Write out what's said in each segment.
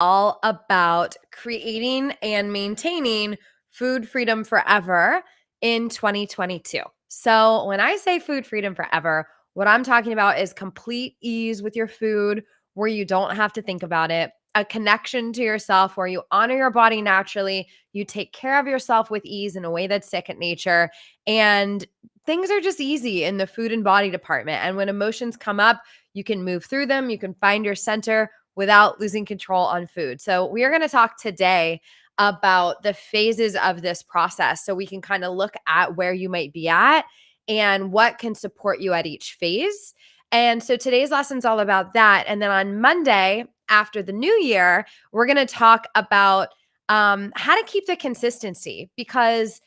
all about creating and maintaining food freedom forever in 2022. So, when I say food freedom forever, what I'm talking about is complete ease with your food where you don't have to think about it, a connection to yourself where you honor your body naturally, you take care of yourself with ease in a way that's second nature, and things are just easy in the food and body department. And when emotions come up, you can move through them, you can find your center without losing control on food. So, we are going to talk today about the phases of this process so we can kind of look at where you might be at and what can support you at each phase. And so today's lesson is all about that. And then on Monday, after the new year, we're going to talk about how to keep the consistency because,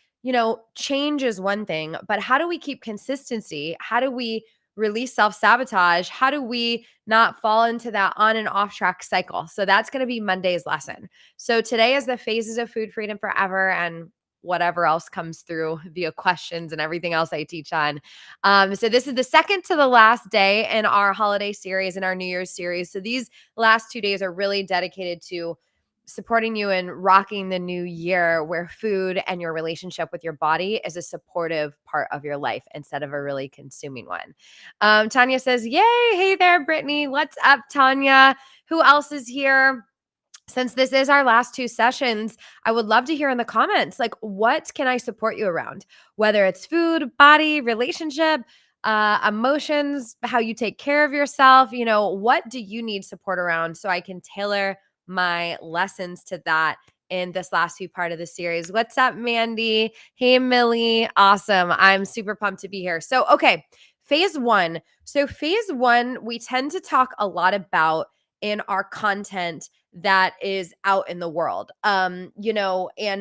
change is one thing, but how do we keep consistency? How do we release self-sabotage? How do we not fall into that on and off track cycle? So that's going to be Monday's lesson. So today is the phases of food freedom forever and whatever else comes through via questions and everything else I teach on. So this is the second to the last day in our holiday series and our New Year's series. So these last 2 days are really dedicated to supporting you in rocking the new year where food and your relationship with your body is a supportive part of your life instead of a really consuming one. Tanya says, yay. Hey there, Brittany. What's up, Tanya? Who else is here? Since this is our last 2 sessions, I would love to hear in the comments, like, what can I support you around? Whether it's food, body, relationship, emotions, how you take care of yourself, what do you need support around so I can tailor my lessons to that in this last few part of the series. What's up, Mandy? Hey, Millie. Awesome. I'm super pumped to be here. So, okay, phase one. So phase one, we tend to talk a lot about in our content that is out in the world. And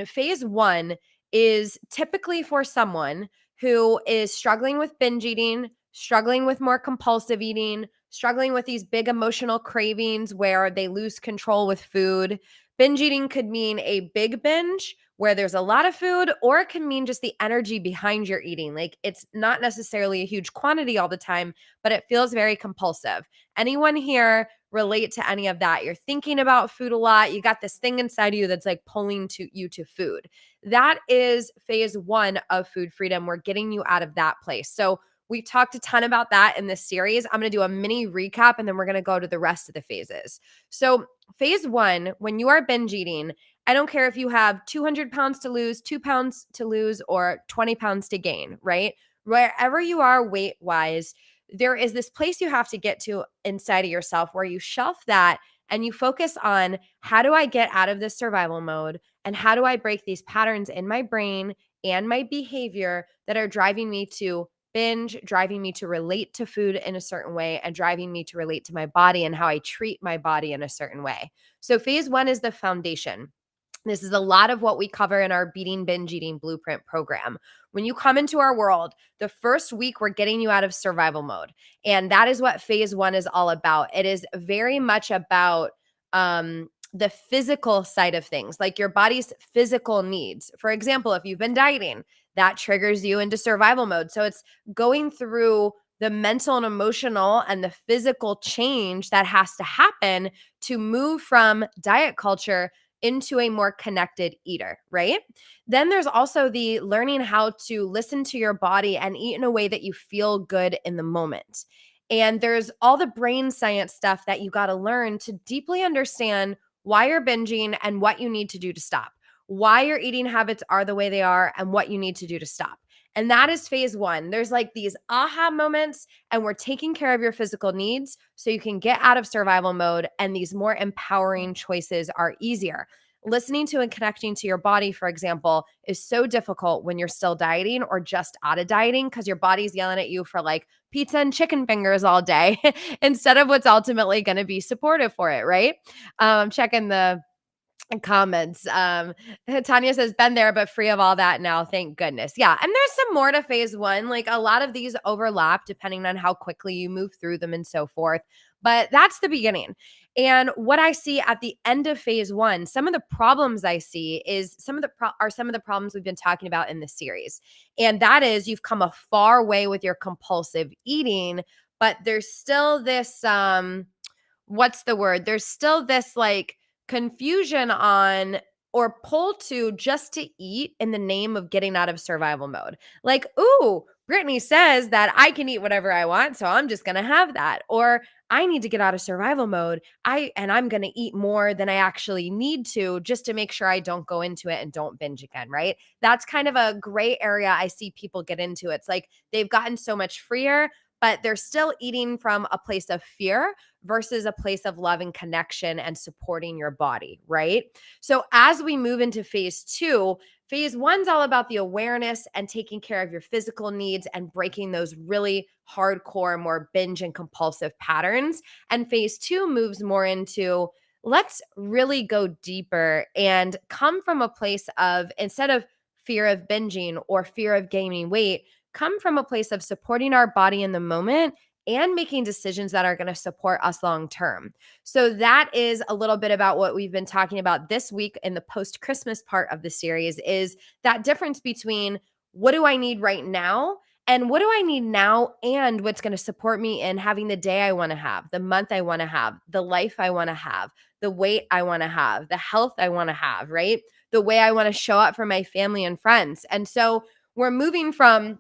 phase one is typically for someone who is struggling with binge eating, struggling with more compulsive eating, struggling with these big emotional cravings where they lose control with food. Binge eating could mean a big binge where there's a lot of food, or it can mean just the energy behind your eating. Like it's not necessarily a huge quantity all the time, but it feels very compulsive. Anyone here relate to any of that? You're thinking about food a lot. You got this thing inside of you that's like pulling you to food. That is phase one of food freedom. We're getting you out of that place. So we talked a ton about that in this series. I'm going to do a mini recap and then we're going to go to the rest of the phases. So phase one, when you are binge eating, I don't care if you have 200 pounds to lose, 2 pounds to lose, or 20 pounds to gain, right? Wherever you are weight wise, there is this place you have to get to inside of yourself where you shelf that and you focus on how do I get out of this survival mode and how do I break these patterns in my brain and my behavior that are driving me to binge, driving me to relate to food in a certain way, and driving me to relate to my body and how I treat my body in a certain way. So phase one is the foundation. This is a lot of what we cover in our Beating Binge Eating Blueprint program. When you come into our world, the first week we're getting you out of survival mode. And that is what phase one is all about. It is very much about the physical side of things, like your body's physical needs. For example, if you've been dieting, that triggers you into survival mode. So it's going through the mental and emotional and the physical change that has to happen to move from diet culture into a more connected eater, right? Then there's also the learning how to listen to your body and eat in a way that you feel good in the moment. And there's all the brain science stuff that you got to learn to deeply understand why you're binging and what you need to do to stop, why your eating habits are the way they are, and what you need to do to stop. And that is phase one. There's like these aha moments, and we're taking care of your physical needs so you can get out of survival mode, and these more empowering choices are easier. Listening to and connecting to your body, for example, is so difficult when you're still dieting or just out of dieting because your body's yelling at you for like pizza and chicken fingers all day instead of what's ultimately going to be supportive for it, right? Checking the comments. Tanya says, been there, but free of all that now. Thank goodness. Yeah. And there's some more to phase one. Like a lot of these overlap depending on how quickly you move through them and so forth. But that's the beginning. And what I see at the end of phase one, some of the problems I see is some of the problems we've been talking about in this series. And that is you've come a far way with your compulsive eating, but there's still this, what's the word? There's still this like confusion on or pull to just to eat in the name of getting out of survival mode. Like, ooh, Brittany says that I can eat whatever I want, so I'm just going to have that. Or I need to get out of survival mode. I'm going to eat more than I actually need to just to make sure I don't go into it and don't binge again, right? That's kind of a gray area I see people get into. It's like they've gotten so much freer, but they're still eating from a place of fear versus a place of love and connection and supporting your body, right? So as we move into phase 2, phase 1's all about the awareness and taking care of your physical needs and breaking those really hardcore, more binge and compulsive patterns. And phase 2 moves more into let's really go deeper and come from a place of, instead of fear of binging or fear of gaining weight, come from a place of supporting our body in the moment and making decisions that are going to support us long term. So that is a little bit about what we've been talking about this week in the post-Christmas part of the series, is that difference between what do I need right now and what do I need now and what's going to support me in having the day I want to have, the month I want to have, the life I want to have, the weight I want to have, the health I want to have, right? The way I want to show up for my family and friends. And so we're moving from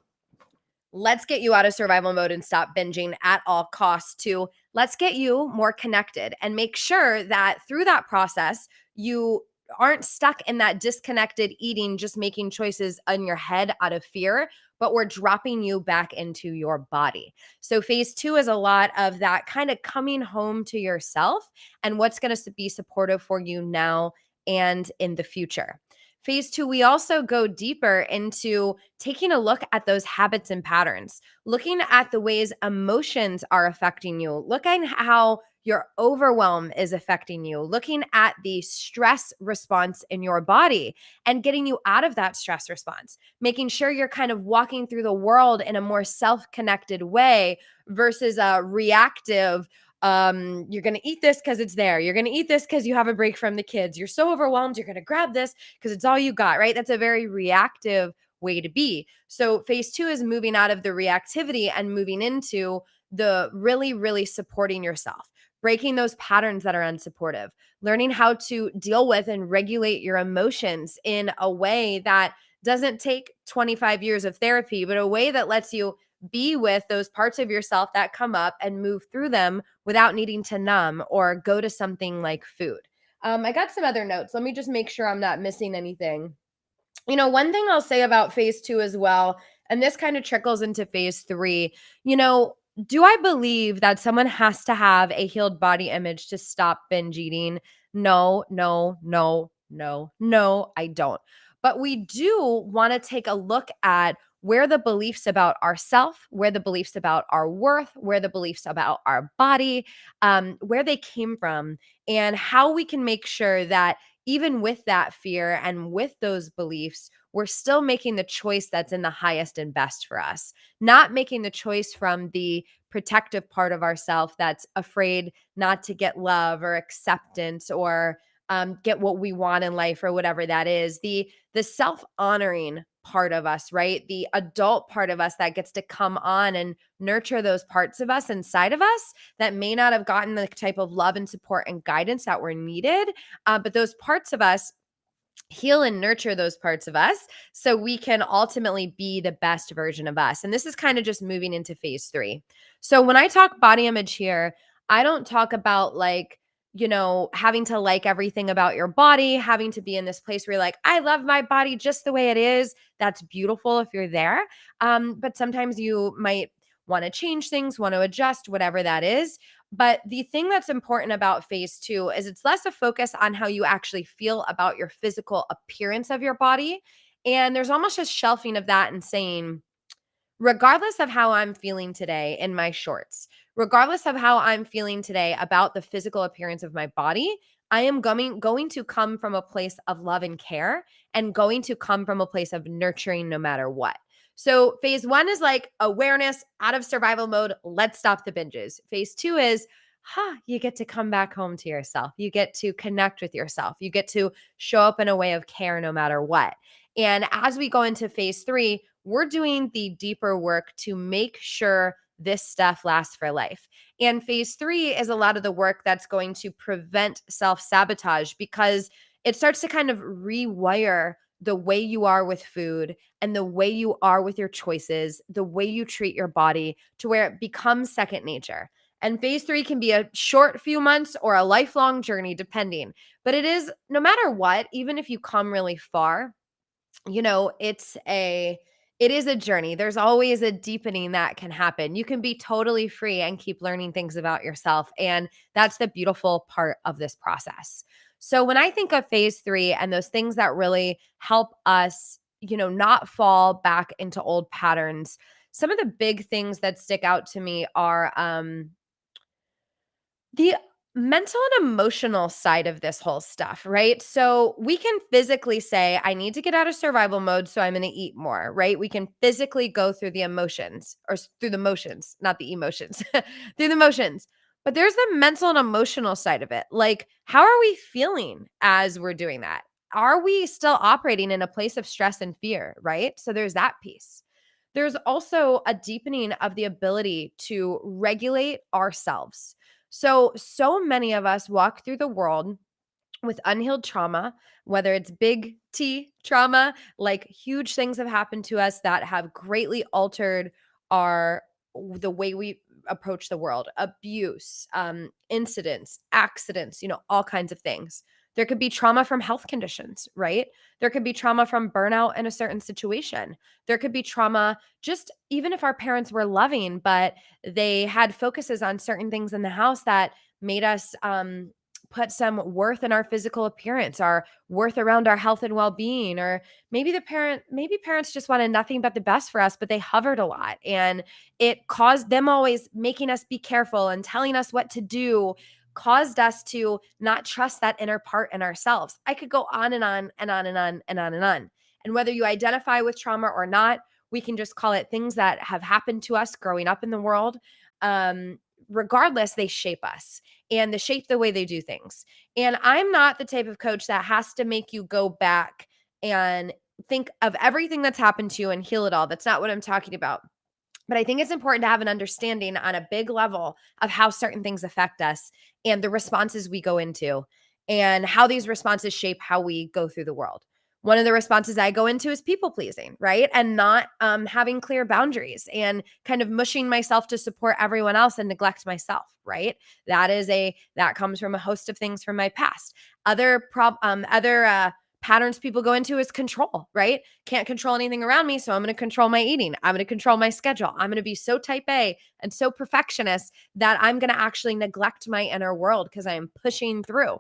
let's get you out of survival mode and stop binging at all costs to let's get you more connected and make sure that through that process, you aren't stuck in that disconnected eating, just making choices in your head out of fear, but we're dropping you back into your body. So phase 2 is a lot of that kind of coming home to yourself and what's going to be supportive for you now and in the future. Phase 2, we also go deeper into taking a look at those habits and patterns, looking at the ways emotions are affecting you, looking at how your overwhelm is affecting you, looking at the stress response in your body and getting you out of that stress response, making sure you're kind of walking through the world in a more self-connected way versus a reactive, you're going to eat this because it's there. You're going to eat this because you have a break from the kids. You're so overwhelmed. You're going to grab this because it's all you got, right? That's a very reactive way to be. So phase 2 is moving out of the reactivity and moving into the really, really supporting yourself, breaking those patterns that are unsupportive, learning how to deal with and regulate your emotions in a way that doesn't take 25 years of therapy, but a way that lets you be with those parts of yourself that come up and move through them without needing to numb or go to something like food. I got some other notes. Let me just make sure I'm not missing anything. One thing I'll say about phase 2 as well, and this kind of trickles into phase 3, do I believe that someone has to have a healed body image to stop binge eating? No, no, no, no, no, I don't. But we do want to take a look at where the beliefs about ourself, where the beliefs about our worth, where the beliefs about our body, where they came from, and how we can make sure that even with that fear and with those beliefs, we're still making the choice that's in the highest and best for us, not making the choice from the protective part of ourself that's afraid not to get love or acceptance or get what we want in life or whatever that is. The self-honoring part of us, right? The adult part of us that gets to come on and nurture those parts of us inside of us that may not have gotten the type of love and support and guidance that were needed. But those parts of us heal and nurture those parts of us so we can ultimately be the best version of us. And this is kind of just moving into phase 3. So when I talk body image here, I don't talk about having to like everything about your body, having to be in this place where you're like, I love my body just the way it is. That's beautiful if you're there. But sometimes you might want to change things, want to adjust, whatever that is. But the thing that's important about phase 2 is it's less a focus on how you actually feel about your physical appearance of your body. And there's almost a shelving of that and saying, regardless of how I'm feeling today in my shorts, regardless of how I'm feeling today about the physical appearance of my body, I am going to come from a place of love and care and going to come from a place of nurturing no matter what. So phase 1 is like awareness, out of survival mode, let's stop the binges. Phase 2 is, you get to come back home to yourself. You get to connect with yourself. You get to show up in a way of care no matter what. And as we go into phase 3, we're doing the deeper work to make sure this stuff lasts for life. And phase 3 is a lot of the work that's going to prevent self-sabotage, because it starts to kind of rewire the way you are with food and the way you are with your choices, the way you treat your body, to where it becomes second nature. And phase 3 can be a short few months or a lifelong journey, depending. But it is, no matter what, even if you come really far, you know, it is a journey. There's always a deepening that can happen. You can be totally free and keep learning things about yourself. And that's the beautiful part of this process. So when I think of phase 3 and those things that really help us, not fall back into old patterns, some of the big things that stick out to me are the mental and emotional side of this whole stuff, right? So we can physically say, I need to get out of survival mode, so I'm going to eat more, right? We can physically go through the emotions, or through the motions, not the emotions, through the motions. But there's the mental and emotional side of it. Like, how are we feeling as we're doing that? Are we still operating in a place of stress and fear, right? So there's that piece. There's also a deepening of the ability to regulate ourselves. So many of us walk through the world with unhealed trauma, whether it's big T trauma, like huge things have happened to us that have greatly altered our the way we approach the world, abuse, incidents, accidents, all kinds of things. There could be trauma from health conditions, right? There could be trauma from burnout in a certain situation. There could be trauma just even if our parents were loving, but they had focuses on certain things in the house that made us put some worth in our physical appearance, our worth around our health and well-being. Or maybe parents just wanted nothing but the best for us, but they hovered a lot, and it caused them always making us be careful and telling us what to do, caused us to not trust that inner part in ourselves. I could go on and on and on and on and on and on. And whether you identify with trauma or not, we can just call it things that have happened to us growing up in the world. Um, Regardless, they shape us, and they shape the way they do things. And I'm not the type of coach that has to make you go back and think of everything that's happened to you and heal it all. That's not what I'm talking about. But I think it's important to have an understanding on a big level of how certain things affect us and the responses we go into, and how these responses shape how we go through the world. One of the responses I go into is people pleasing, right? And not having clear boundaries, and kind of mushing myself to support everyone else and neglect myself, right? That comes from a host of things from my past. Other patterns people go into is control, right? Can't control anything around me, so I'm going to control my eating. I'm going to control my schedule. I'm going to be so type A and so perfectionist that I'm going to actually neglect my inner world because I am pushing through.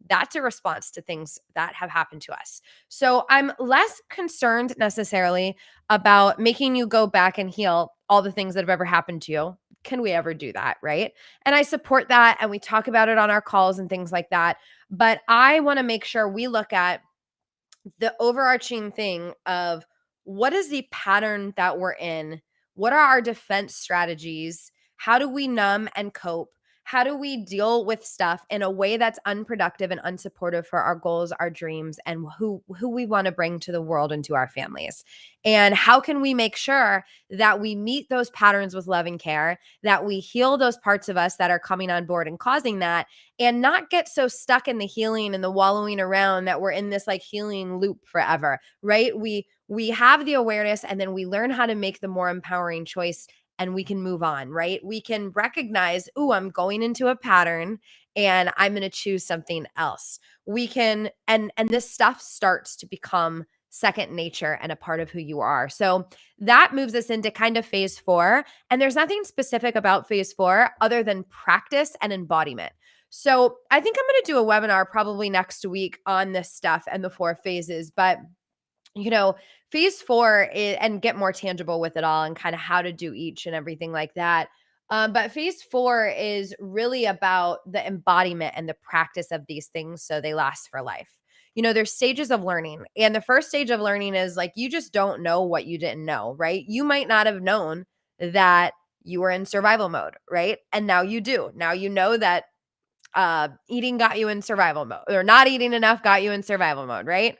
That's a response to things that have happened to us. So I'm less concerned necessarily about making you go back and heal all the things that have ever happened to you. Can we ever do that, right? And I support that, and we talk about it on our calls and things like that. But I want to make sure we look at the overarching thing of, what is the pattern that we're in? What are our defense strategies? How do we numb and cope? How do we deal with stuff in a way that's unproductive and unsupportive for our goals, our dreams, and who we want to bring to the world and to our families? And how can we make sure that we meet those patterns with love and care, that we heal those parts of us that are coming on board and causing that, and not get so stuck in the healing and the wallowing around that we're in this like healing loop forever, right? We have the awareness, and then we learn how to make the more empowering choice, and we can move on, right? We can recognize, "Ooh, I'm going into a pattern and I'm going to choose something else." We can, and this stuff starts to become second nature and a part of who you are. So that moves us into kind of phase 4, and there's nothing specific about phase 4 other than practice and embodiment. So I think I'm going to do a webinar probably next week on this stuff and the 4 phases. But you know, phase 4 and get more tangible with it all, and kind of how to do each and everything like that. But phase 4 is really about the embodiment and the practice of these things so they last for life. There's stages of learning. And the first stage of learning is like, you just don't know what you didn't know, right? You might not have known that you were in survival mode, right? And now you do. Now you know that eating got you in survival mode, or not eating enough got you in survival mode, right?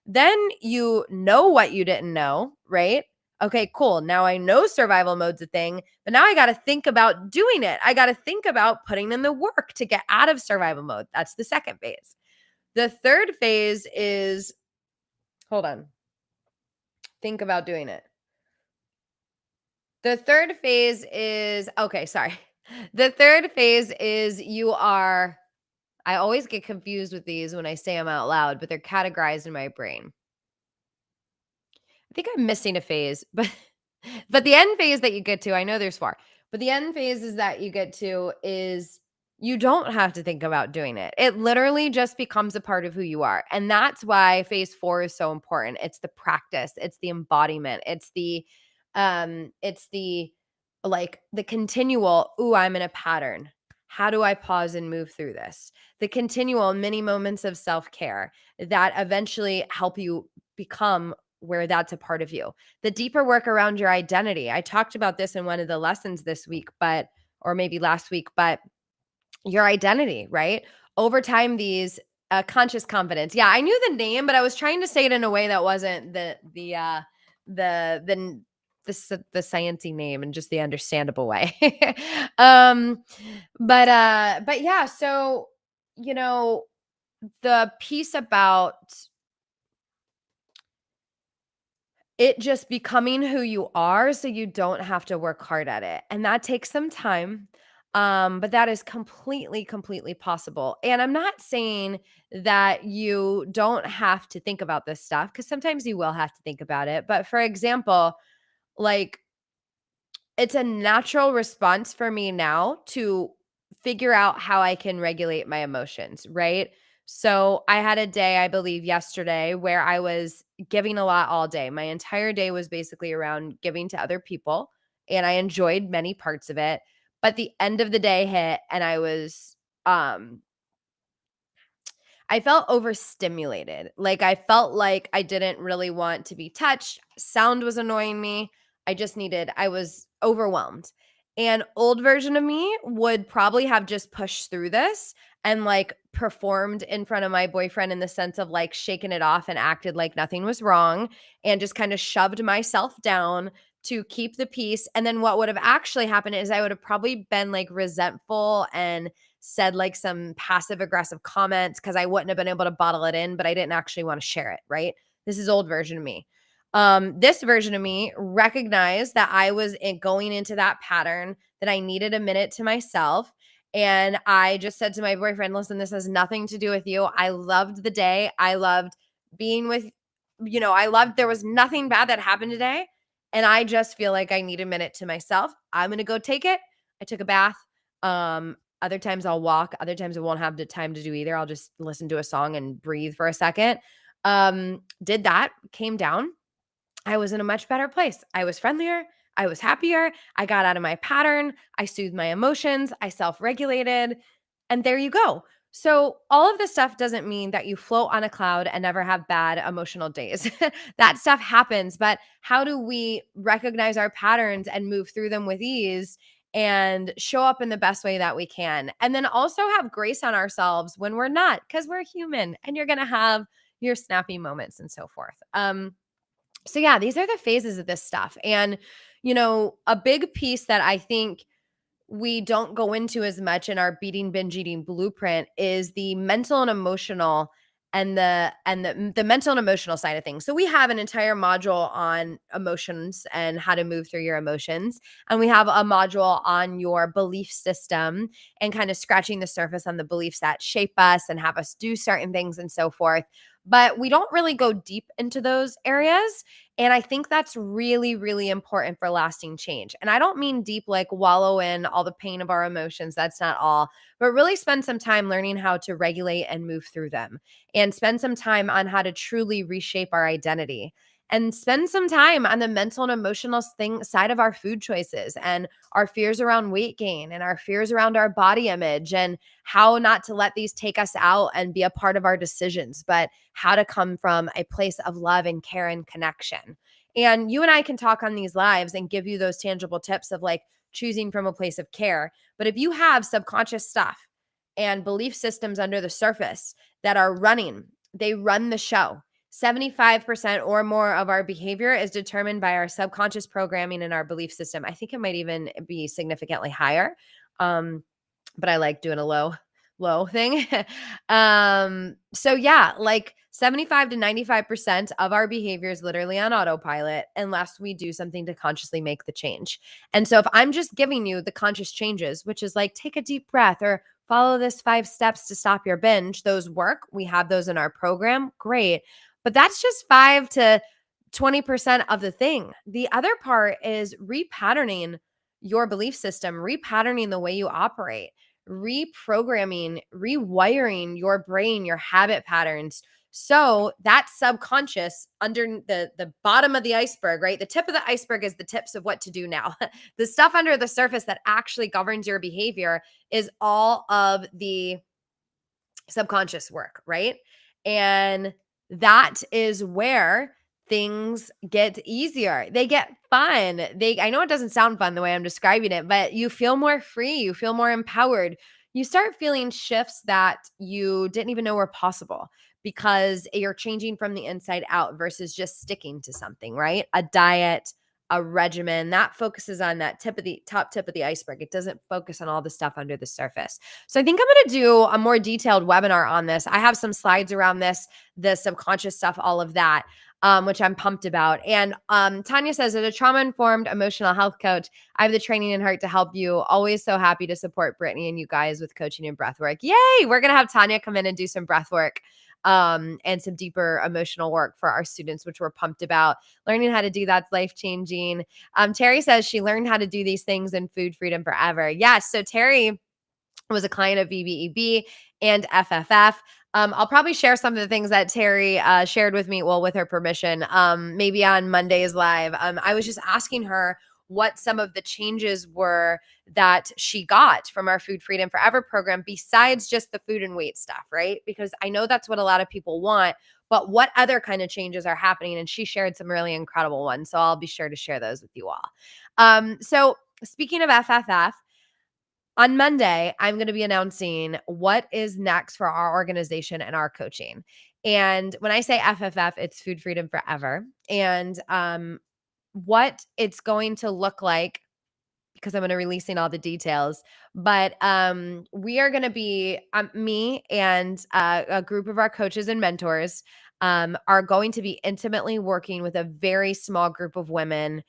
Then you know what you didn't know, right? Okay, cool. Now I know survival mode's a thing, but now I got to think about doing it. I got to think about putting in the work to get out of survival mode. That's the second phase. The third phase is, hold on, think about doing it. The third phase is, okay, sorry. The third phase is I always get confused with these when I say them out loud, but they're categorized in my brain. I think I'm missing a phase, but the end phase that you get to, I know there's 4, but the end phase is that you get to is you don't have to think about doing it. It literally just becomes a part of who you are. And that's why phase 4 is so important. It's the practice, it's the embodiment, it's the like the continual, ooh, I'm in a pattern. How do I pause and move through this? The continual mini moments of self-care that eventually help you become where that's a part of you. The deeper work around your identity. I talked about this in one of the lessons this week, or maybe last week, but your identity, right? Over time, these conscious confidence. Yeah, I knew the name, but I was trying to say it in a way that wasn't the the sciencey name and just the understandable way. um, but yeah, so you know the piece about it just becoming who you are so you don't have to work hard at it, and that takes some time, but that is completely, completely possible, and I'm not saying that you don't have to think about this stuff because sometimes you will have to think about it, but for example, like it's a natural response for me now to figure out how I can regulate my emotions, right? So I had a day, I believe yesterday, where I was giving a lot all day. My entire day was basically around giving to other people, and I enjoyed many parts of it. But the end of the day hit, and um I felt overstimulated. Like I felt like I didn't really want to be touched. Sound was annoying me. I was overwhelmed. And old version of me would probably have just pushed through this and like performed in front of my boyfriend in the sense of like shaking it off and acted like nothing was wrong and just kind of shoved myself down to keep the peace. And then what would have actually happened is I would have probably been like resentful and said like some passive aggressive comments because I wouldn't have been able to bottle it in, but I didn't actually want to share it, right? This is old version of me. This version of me recognized that I was going into that pattern, that I needed a minute to myself. And I just said to my boyfriend, listen, this has nothing to do with you. I loved the day. I loved being with, there was nothing bad that happened today. And I just feel like I need a minute to myself. I'm going to go take it. I took a bath. Other times I'll walk. Other times I won't have the time to do either. I'll just listen to a song and breathe for a second. Did that, came down. I was in a much better place. I was friendlier. I was happier. I got out of my pattern. I soothed my emotions. I self regulated. And there you go. So, all of this stuff doesn't mean that you float on a cloud and never have bad emotional days. That stuff happens. But how do we recognize our patterns and move through them with ease and show up in the best way that we can? And then also have grace on ourselves when we're not, because we're human and you're going to have your snappy moments and so forth. So yeah, these are the phases of this stuff. And, a big piece that I think we don't go into as much in our beating binge eating blueprint is the mental and emotional and the mental and emotional side of things. So we have an entire module on emotions and how to move through your emotions, and we have a module on your belief system and kind of scratching the surface on the beliefs that shape us and have us do certain things and so forth. But we don't really go deep into those areas. And I think that's really, really important for lasting change. And I don't mean deep, like wallow in all the pain of our emotions. That's not all, but really spend some time learning how to regulate and move through them, and spend some time on how to truly reshape our identity, and spend some time on the mental and emotional side of our food choices and our fears around weight gain and our fears around our body image, and how not to let these take us out and be a part of our decisions, but how to come from a place of love and care and connection. And you and I can talk on these lives and give you those tangible tips of like choosing from a place of care. But if you have subconscious stuff and belief systems under the surface that are running, they run the show. 75% or more of our behavior is determined by our subconscious programming and our belief system. I think it might even be significantly higher. Um, but I like doing a low thing. So yeah, like 75 to 95% of our behavior is literally on autopilot unless we do something to consciously make the change. And so if I'm just giving you the conscious changes, which is like take a deep breath or follow this 5 steps to stop your binge, those work. We have those in our program. Great. But that's just 5 to 20% of the thing. The other part is repatterning your belief system, repatterning the way you operate, reprogramming, rewiring your brain, your habit patterns. So that subconscious under the bottom of the iceberg, right? The tip of the iceberg is the tips of what to do now. The stuff under the surface that actually governs your behavior is all of the subconscious work, right? And that is where things get easier. They get fun. I know it doesn't sound fun the way I'm describing it, but you feel more free, you feel more empowered. You start feeling shifts that you didn't even know were possible because you're changing from the inside out versus just sticking to something, right? A diet, a regimen that focuses on that top tip of the iceberg. It doesn't focus on all the stuff under the surface. So I think I'm going to do a more detailed webinar on this. I have some slides around this, the subconscious stuff, all of that, which I'm pumped about. And Tanya says, as a trauma-informed emotional health coach, I have the training and heart to help you. Always so happy to support Brittany and you guys with coaching and breath work. Yay! We're going to have Tanya come in and do some breath work and some deeper emotional work for our students, which we're pumped about. Learning how to do that's life-changing. Terry says she learned how to do these things in Food Freedom Forever. Yes. So Terry was a client of BBEB and FFF. I'll probably share some of the things that Terry shared with me, well, with her permission, maybe on Monday's live. I was just asking her what some of the changes were that she got from our Food Freedom Forever program besides just the food and weight stuff, right? Because I know that's what a lot of people want, but what other kind of changes are happening? And she shared some really incredible ones. So I'll be sure to share those with you all. So speaking of FFF, on Monday, I'm going to be announcing what is next for our organization and our coaching. And when I say FFF, it's Food Freedom Forever. And what it's going to look like, because I'm going to releasing all the details, but we are going to be, me and a group of our coaches and mentors are going to be intimately working with a very small group of women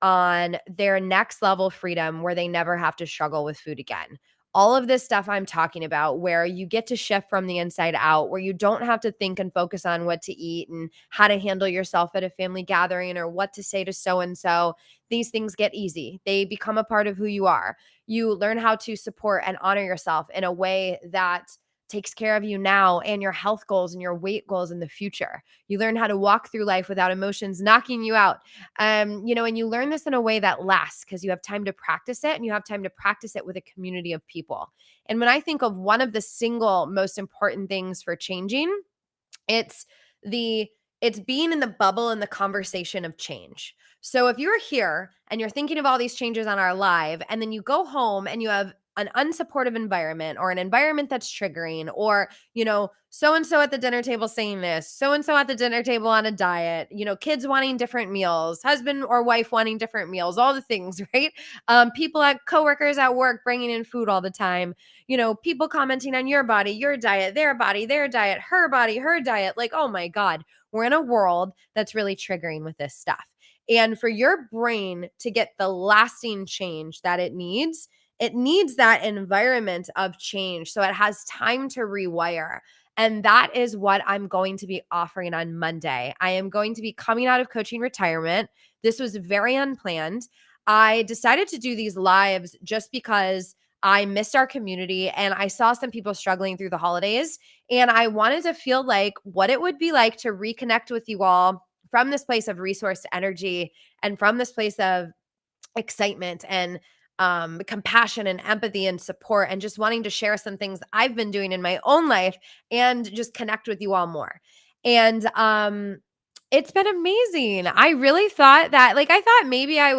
on their next level freedom where they never have to struggle with food again. All of this stuff I'm talking about, where you get to shift from the inside out, where you don't have to think and focus on what to eat and how to handle yourself at a family gathering or what to say to so and so. These things get easy. They become a part of who you are. You learn how to support and honor yourself in a way that takes care of you now and your health goals and your weight goals in the future. You learn how to walk through life without emotions knocking you out. And you learn this in a way that lasts because you have time to practice it and you have time to practice it with a community of people. And when I think of one of the single most important things for changing, it's it's being in the bubble and the conversation of change. So if you're here and you're thinking of all these changes on our live, and then you go home and you have an unsupportive environment or an environment that's triggering, or, so and so at the dinner table saying this, so and so at the dinner table on a diet, kids wanting different meals, husband or wife wanting different meals, all the things, right? People at coworkers at work bringing in food all the time, people commenting on your body, your diet, their body, their diet, her body, her diet. Like, oh my God, we're in a world that's really triggering with this stuff. And for your brain to get the lasting change that it needs that environment of change. So it has time to rewire. And that is what I'm going to be offering on Monday. I am going to be coming out of coaching retirement. This was very unplanned. I decided to do these lives just because I missed our community and I saw some people struggling through the holidays. And I wanted to feel like what it would be like to reconnect with you all from this place of resource energy and from this place of excitement and compassion and empathy and support, and just wanting to share some things I've been doing in my own life and just connect with you all more. And it's been amazing. I really thought that, I thought maybe I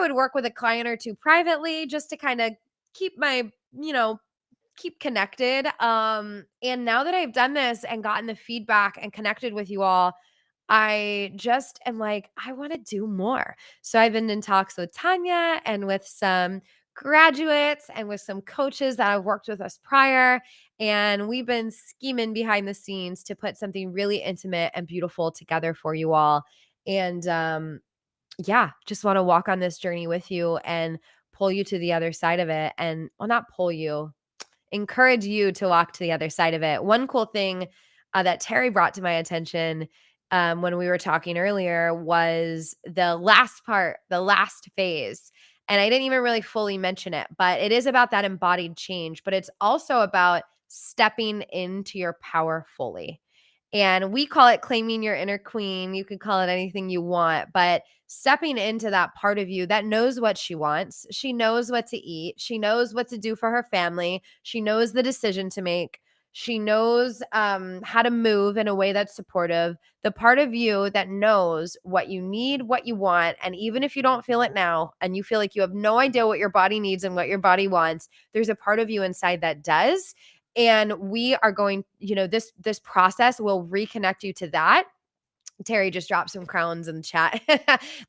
would work with a client or two privately just to kind of keep my, keep connected. And now that I've done this and gotten the feedback and connected with you all, I just am like, I want to do more. So I've been in talks with Tanya and with some graduates and with some coaches that have worked with us prior. And we've been scheming behind the scenes to put something really intimate and beautiful together for you all. And yeah, just want to walk on this journey with you and pull you to the other side of it. And well, not pull you, encourage you to walk to the other side of it. One cool thing that Terry brought to my attention when we were talking earlier was the last part, the last phase. And I didn't even really fully mention it, but it is about that embodied change, but it's also about stepping into your power fully. And we call it claiming your inner queen. You could call it anything you want, but stepping into that part of you that knows what she wants. She knows what to eat. She knows what to do for her family. She knows the decision to make. She knows how to move in a way that's supportive. The part of you that knows what you need, what you want. And even if you don't feel it now and you feel like you have no idea what your body needs and what your body wants, there's a part of you inside that does. And we are going, this process will reconnect you to that. Terry just dropped some crowns in the chat.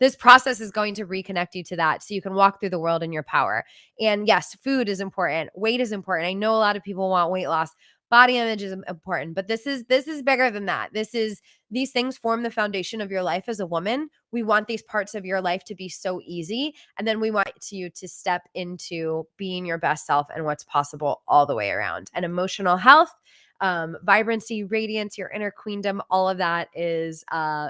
This process is going to reconnect you to that so you can walk through the world in your power. And yes, food is important. Weight is important. I know a lot of people want weight loss. Body image is important, but this is bigger than that. These things form the foundation of your life as a woman. We want these parts of your life to be so easy, and then we want you to step into being your best self and what's possible all the way around. And emotional health, vibrancy, radiance, your inner queendom, all of that is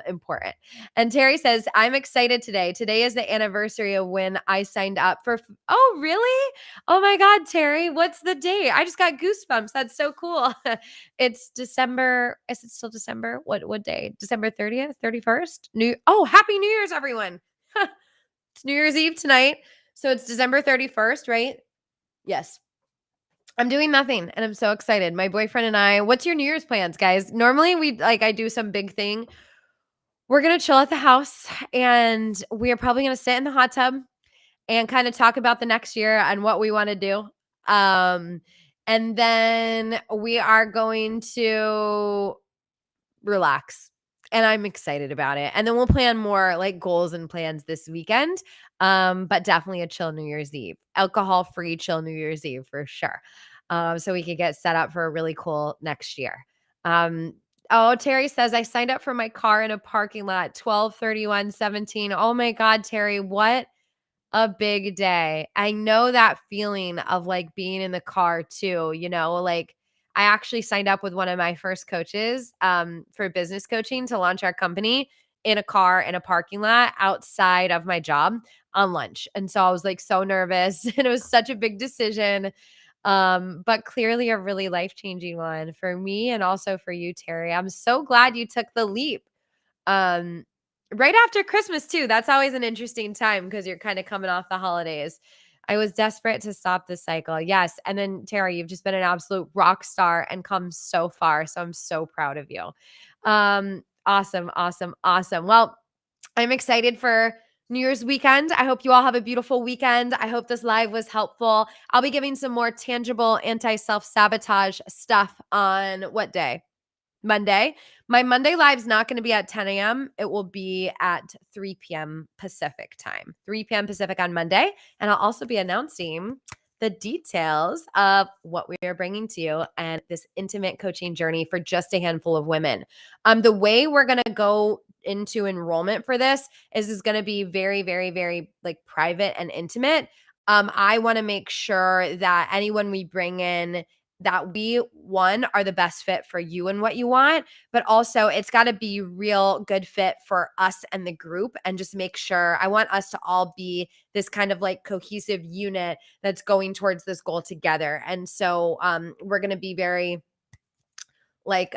important. And Terry says, I'm excited today. Today is the anniversary of when I signed up for. Oh, really? Oh my God, Terry, what's the date? I just got goosebumps. That's so cool. It's December. Is it still December? What day? December 30th, 31st? Happy New Year's, everyone. It's New Year's Eve tonight. So it's December 31st, right? Yes. I'm doing nothing and I'm so excited. My boyfriend and I, what's your New Year's plans, guys? Normally I do some big thing. We're going to chill at the house and we are probably going to sit in the hot tub and kind of talk about the next year and what we want to do. And then we are going to relax. And I'm excited about it. And then we'll plan more like goals and plans this weekend. But definitely a chill New Year's Eve, alcohol-free chill New Year's Eve for sure. So we could get set up for a really cool next year. Terry says, I signed up for my car in a parking lot, 12/31/17. Oh my God, Terry, what a big day. I know that feeling of like being in the car too, like I actually signed up with one of my first coaches for business coaching to launch our company in a car in a parking lot outside of my job on lunch. And so I was like so nervous and it was such a big decision. But clearly a really life-changing one for me and also for you, Terry. I'm so glad you took the leap. Um, right after Christmas too. That's always an interesting time because you're kind of coming off the holidays. I was desperate to stop this cycle. Yes. And then Terry, you've just been an absolute rock star and come so far. So I'm so proud of you. Awesome, awesome, awesome. Well, I'm excited for New Year's weekend. I hope you all have a beautiful weekend. I hope this live was helpful. I'll be giving some more tangible anti-self-sabotage stuff on what day? Monday. My Monday live's not going to be at 10 a.m. It will be at 3 p.m. Pacific time, 3 p.m. Pacific on Monday. And I'll also be announcing the details of what we are bringing to you and this intimate coaching journey for just a handful of women. The way we're going to go into enrollment for this is going to be very, very, very like private and intimate. I want to make sure that anyone we bring in that we, one, are the best fit for you and what you want, but also it's got to be real good fit for us and the group and just make sure I want us to all be this kind of like cohesive unit that's going towards this goal together. And so we're going to be very like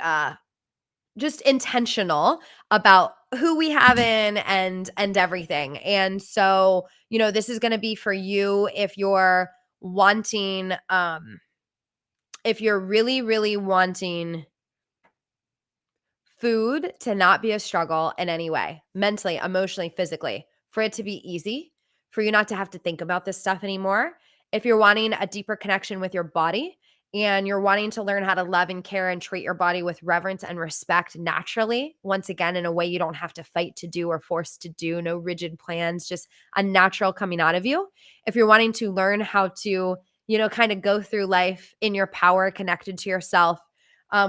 just intentional about who we have in and everything. And so, this is going to be for you if you're wanting if you're really, really wanting food to not be a struggle in any way, mentally, emotionally, physically, for it to be easy, for you not to have to think about this stuff anymore, if you're wanting a deeper connection with your body, and you're wanting to learn how to love and care and treat your body with reverence and respect naturally, once again, in a way you don't have to fight to do or force to do, no rigid plans, just a natural coming out of you. If you're wanting to learn how to, kind of go through life in your power, connected to yourself,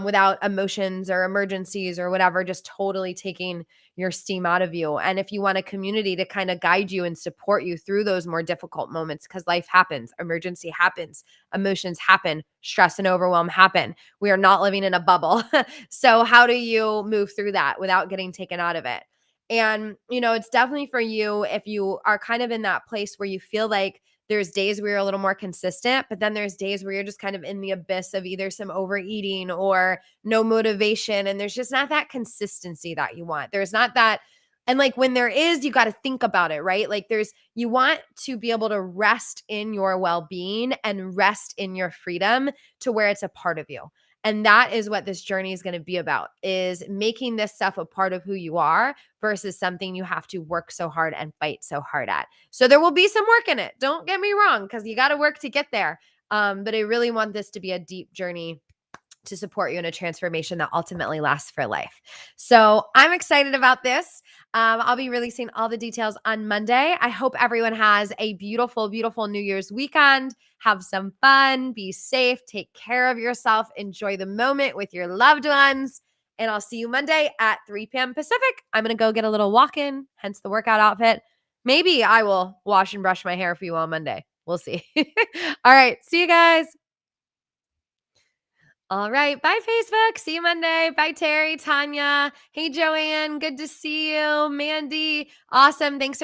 without emotions or emergencies or whatever, just totally taking your steam out of you. And if you want a community to kind of guide you and support you through those more difficult moments, because life happens, emergency happens, emotions happen, stress and overwhelm happen. We are not living in a bubble. So, how do you move through that without getting taken out of it? And, it's definitely for you if you are kind of in that place where you feel like there's days where you're a little more consistent, but then there's days where you're just kind of in the abyss of either some overeating or no motivation. And there's just not that consistency that you want. There's not that. And like when there is, you got to think about it, right? Like you want to be able to rest in your well being and rest in your freedom to where it's a part of you. And that is what this journey is going to be about, is making this stuff a part of who you are versus something you have to work so hard and fight so hard at. So there will be some work in it. Don't get me wrong, because you got to work to get there. But I really want this to be a deep journey to support you in a transformation that ultimately lasts for life. So I'm excited about this. I'll be releasing all the details on Monday. I hope everyone has a beautiful, beautiful New Year's weekend. Have some fun, be safe, take care of yourself, enjoy the moment with your loved ones. And I'll see you Monday at 3 p.m. Pacific. I'm going to go get a little walk in, hence the workout outfit. Maybe I will wash and brush my hair for you on Monday. We'll see. All right. See you guys. All right. Bye, Facebook. See you Monday. Bye, Terry, Tanya. Hey, Joanne. Good to see you. Mandy. Awesome. Thanks